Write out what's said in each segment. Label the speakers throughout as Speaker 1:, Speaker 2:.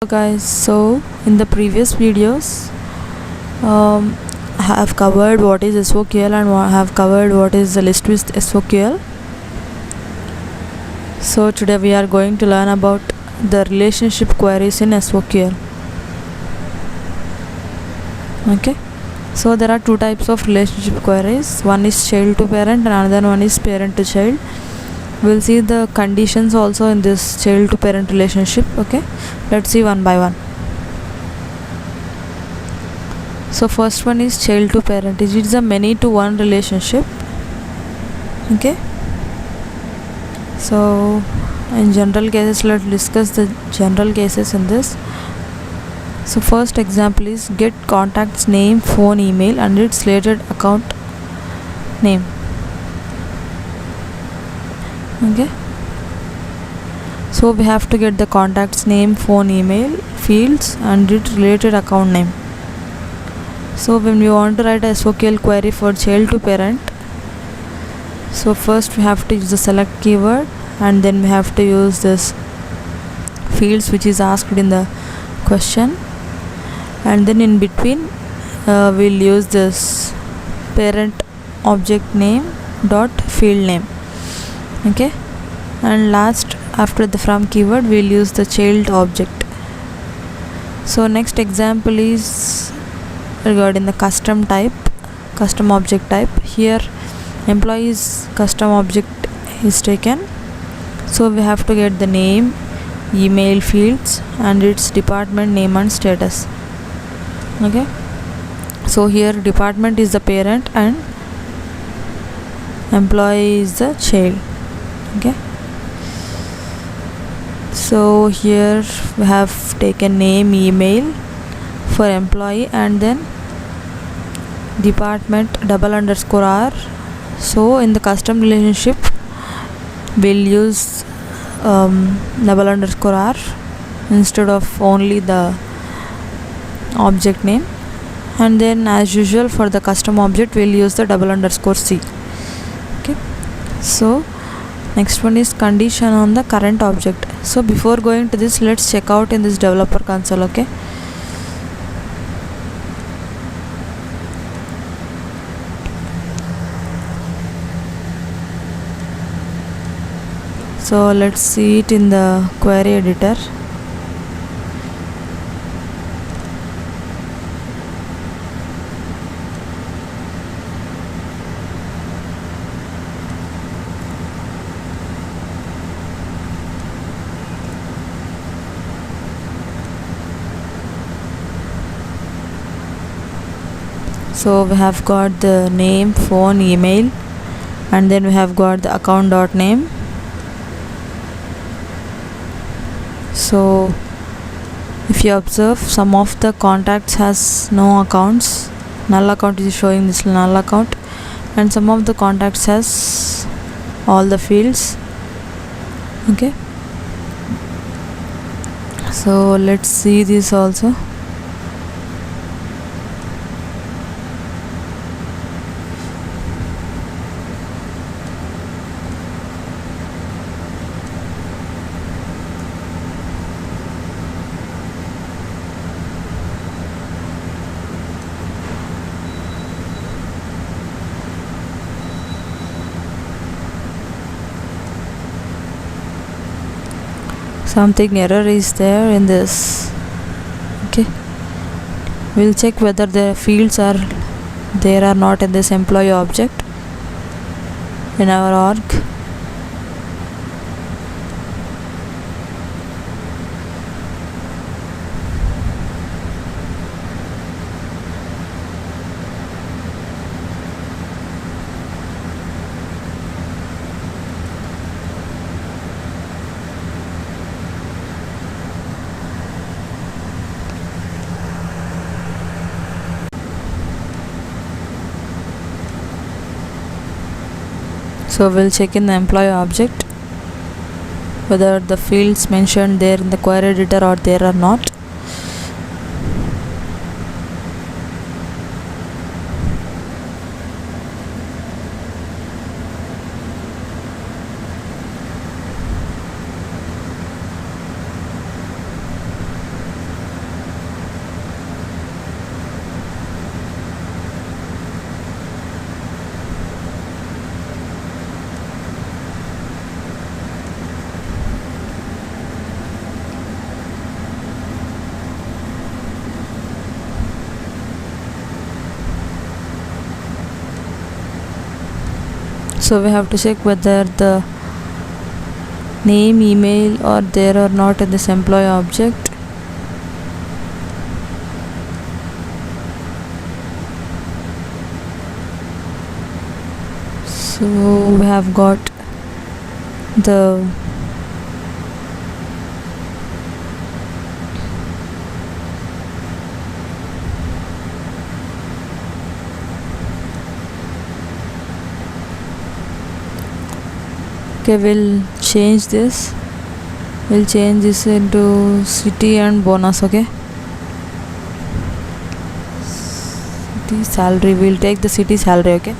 Speaker 1: Hello guys, so in the previous videos I have covered what is SOQL and have covered what is the list with SOQL. So today we are going to learn about the relationship queries in SOQL. Okay, so there are two types of relationship queries. One is child to parent and another one is parent to child. We'll see the conditions also in this child to parent relationship. Okay, let's see one by one. So first one is child to parent. It is a many to one relationship. Okay, so in general cases, let's discuss the general cases in this. So first example is get contact's name, phone, email and its related account name. Okay, so we have to get the contact's name, phone, email, fields and its related account name. So when we want to write a SOQL query for child to parent, so first we have to use the select keyword and then we have to use this fields which is asked in the question, and then in between we'll use this parent object name dot field name. Okay, and last after the from keyword we'll use the child object. So next example is regarding the custom object type. Here employees custom object is taken, so we have to get the name, email fields and its department name and status. Okay, so here department is the parent and employee is the child. Okay, so here we have taken name, email for employee and then department _r. So in the custom relationship we'll use _r instead of only the object name, and then as usual for the custom object we'll use the _c. Okay, so next one is condition on the current object. So before going to this, let's check out in this developer console. Okay, so let's see it in the query editor. So we have got the name, phone, email and then we have got the account dot name. So if you observe, some of the contacts has no accounts, null account is showing this null account, and some of the contacts has all the fields. Okay, so let's see this also. Something error is there in this. Okay, we'll check whether the fields are there or not in this employee object in our org. So we'll check in the employee object whether the fields mentioned there in the query editor are there or not. So we have to check whether the name email are there or not in this employee object. So we have got the okay, we'll change this into city and bonus. Okay, city salary, we'll take the city salary. Okay,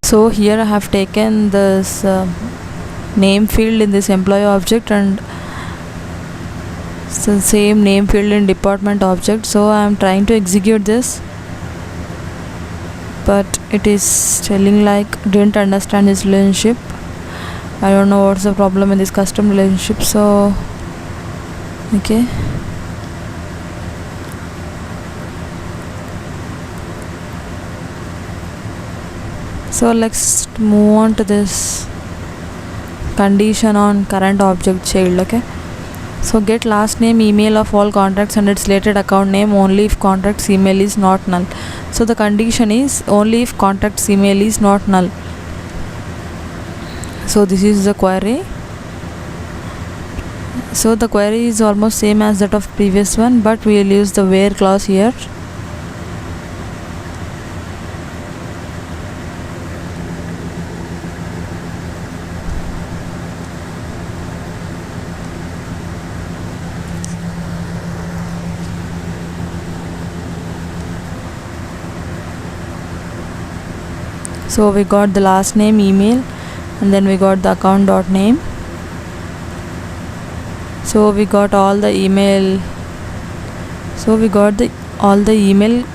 Speaker 1: so here I have taken this name field in this employee object and the same name field in department object. So I am trying to execute this, but it is telling like didn't understand this relationship. I don't know what's the problem in this custom relationship. So okay, so let's move on to this condition on current object child. Okay, so get last name email of all contacts and its related account name only if contact's email is not null. So the condition is only if contact's email is not null. So this is the query. So the query is almost same as that of previous one, but we will use the where clause here. So we got the last name email and then we got the account dot name. So we got all the email. So we got all the email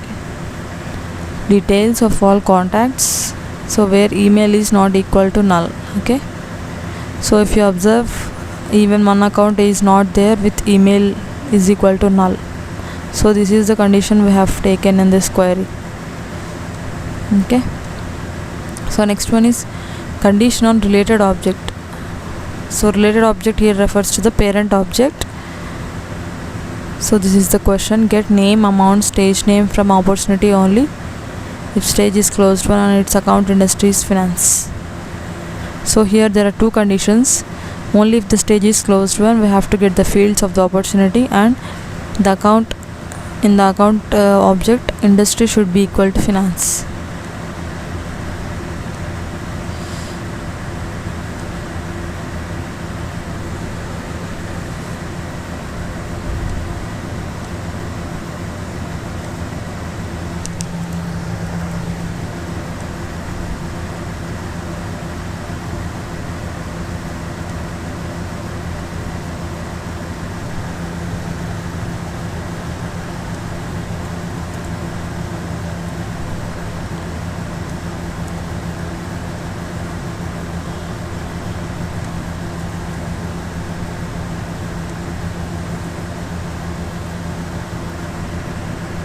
Speaker 1: details of all contacts. So where email is not equal to null. Okay. So if you observe, even one account is not there with email is equal to null. So this is the condition we have taken in this query. Okay. So next one is condition on related object. So related object here refers to the parent object. So this is the question: get name, amount, stage name from opportunity only if stage is closed one and its account industry is finance. So here there are two conditions. Only if the stage is closed one, we have to get the fields of the opportunity, and the account in the account object industry should be equal to finance.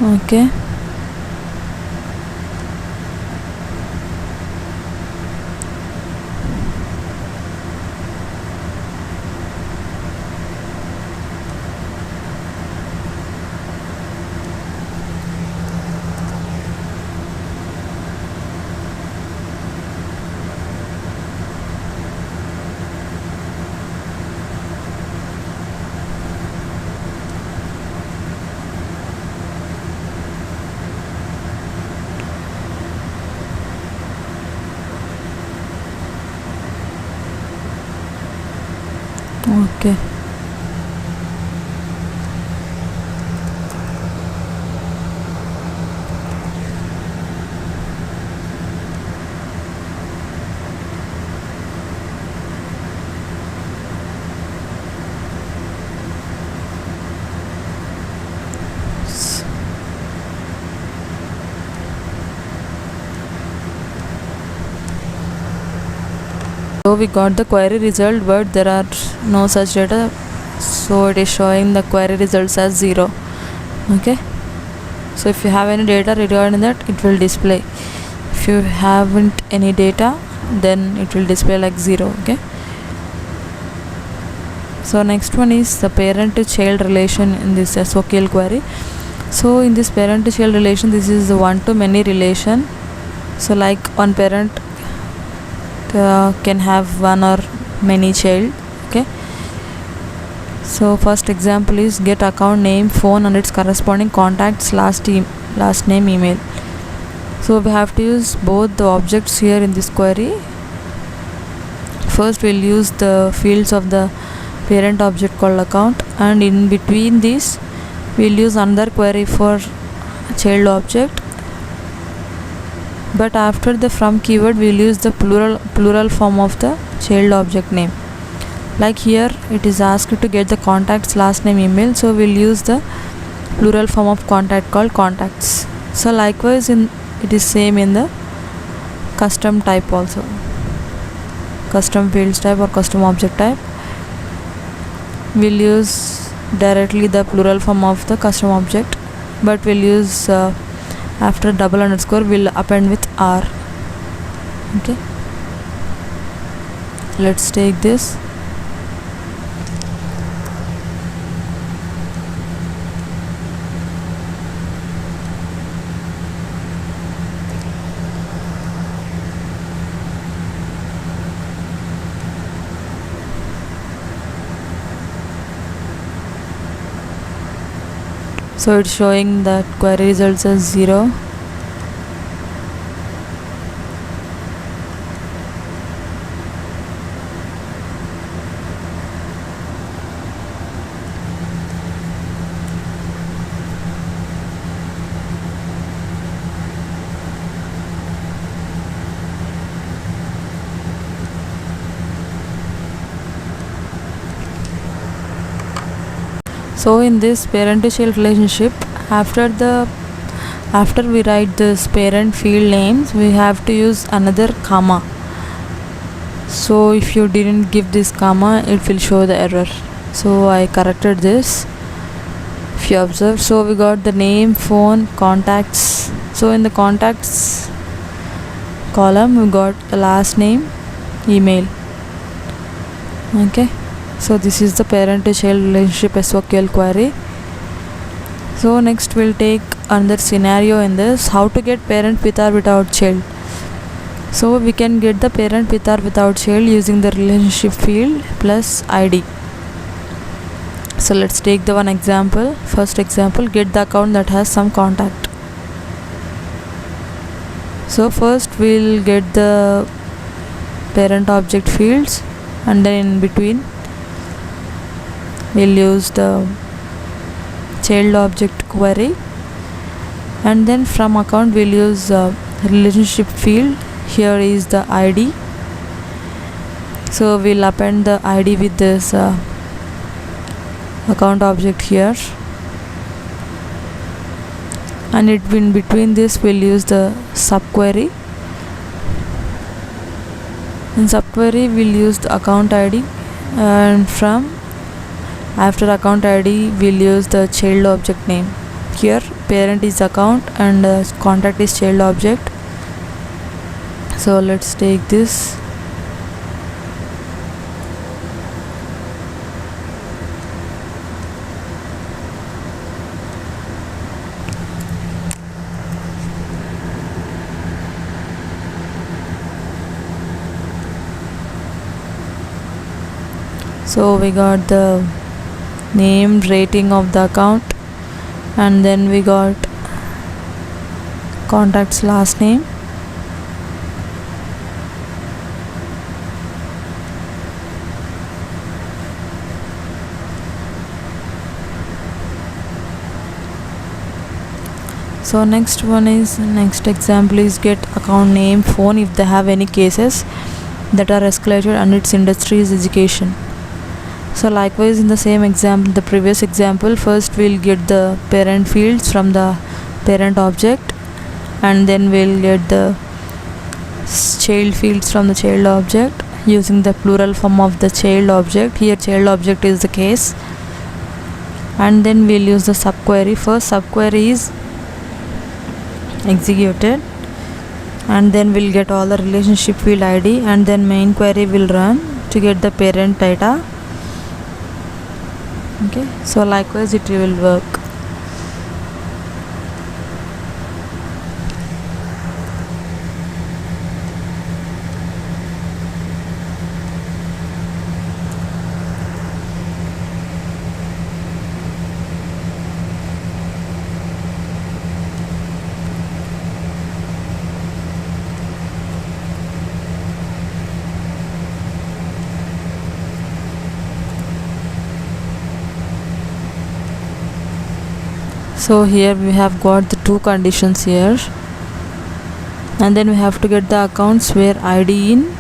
Speaker 1: Okay. Okay. So we got the query result, but there are no such data, so it is showing the query results as 0. Okay, so if you have any data regarding that, it will display. If you haven't any data, then it will display like 0. Okay, so next one is the parent to child relation in this SOQL query. So in this parent to child relation, this is a one to many relation. So like one parent can have one or many child. Okay, so first example is get account name, phone and its corresponding contacts, last name, email. So we have to use both the objects here in this query. First we'll use the fields of the parent object called account, and in between these we'll use another query for child object, but after the from keyword we'll use the plural form of the child object name. Like here it is asked to get the contacts, last name, email, so we'll use the plural form of contact called contacts. So likewise it is same in the custom type also, custom fields type or custom object type. We'll use directly the plural form of the custom object, but we'll use after double underscore we'll append with R. Okay, let's take this. So it's showing that query results as 0. So in this parent to child relationship, after we write this parent field names, we have to use another comma. So if you didn't give this comma, it will show the error. So I corrected this, if you observe. So we got the name, phone, contacts. So in the contacts column we got the last name, email. Okay, so this is the parent to child relationship SOQL query. So next we'll take another scenario in this, how to get parent with or without child. So we can get the parent with or without child using the relationship field plus ID. So let's take the one example. First example, get the account that has some contact. So first we'll get the parent object fields, and then in between we'll use the child object query, and then from account we'll use relationship field. Here is the ID, so we'll append the ID with this account object here, and in between this we'll use the subquery. In subquery we'll use the account ID, and from after account ID we'll use the child object name. Here parent is account and contact is child object. So let's take this. So we got the name, rating of the account, and then we got contact's last name, so next example is get account name, phone if they have any cases that are escalated and its industry is education. So likewise in the same example, the previous example, first we'll get the parent fields from the parent object, and then we'll get the child fields from the child object. using the plural form of the child object. Here child object is the case, and then we'll use the subquery. First subquery is executed, and then we'll get all the relationship field ID, and then main query will run to get the parent data. Okay, so likewise it will work. So here we have got the two conditions here, and then we have to get the accounts where ID in.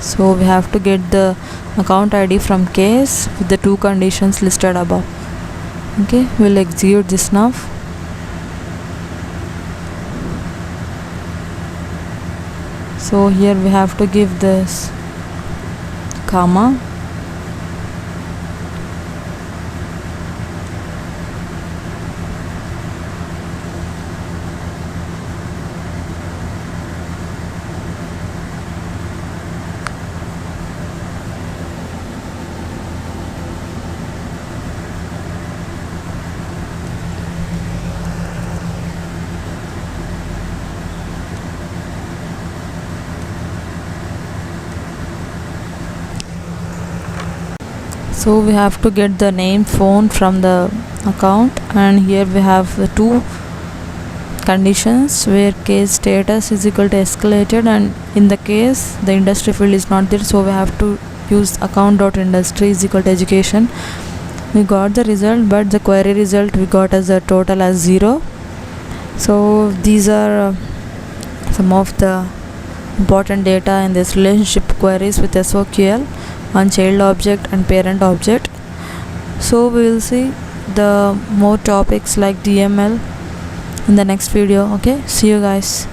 Speaker 1: So we have to get the account ID from case with the two conditions listed above. Okay, we'll execute this now. So here we have to give this comma, so we have to get the name phone from the account, and here we have the two conditions where case status is equal to escalated, and in the case the industry field is not there, so we have to use account.industry is equal to education. We got the result, but the query result we got as a total as 0. So these are some of the important data in this relationship queries with SOQL on child object and parent object. So we will see the more topics like DML in the next video. Okay, see you guys.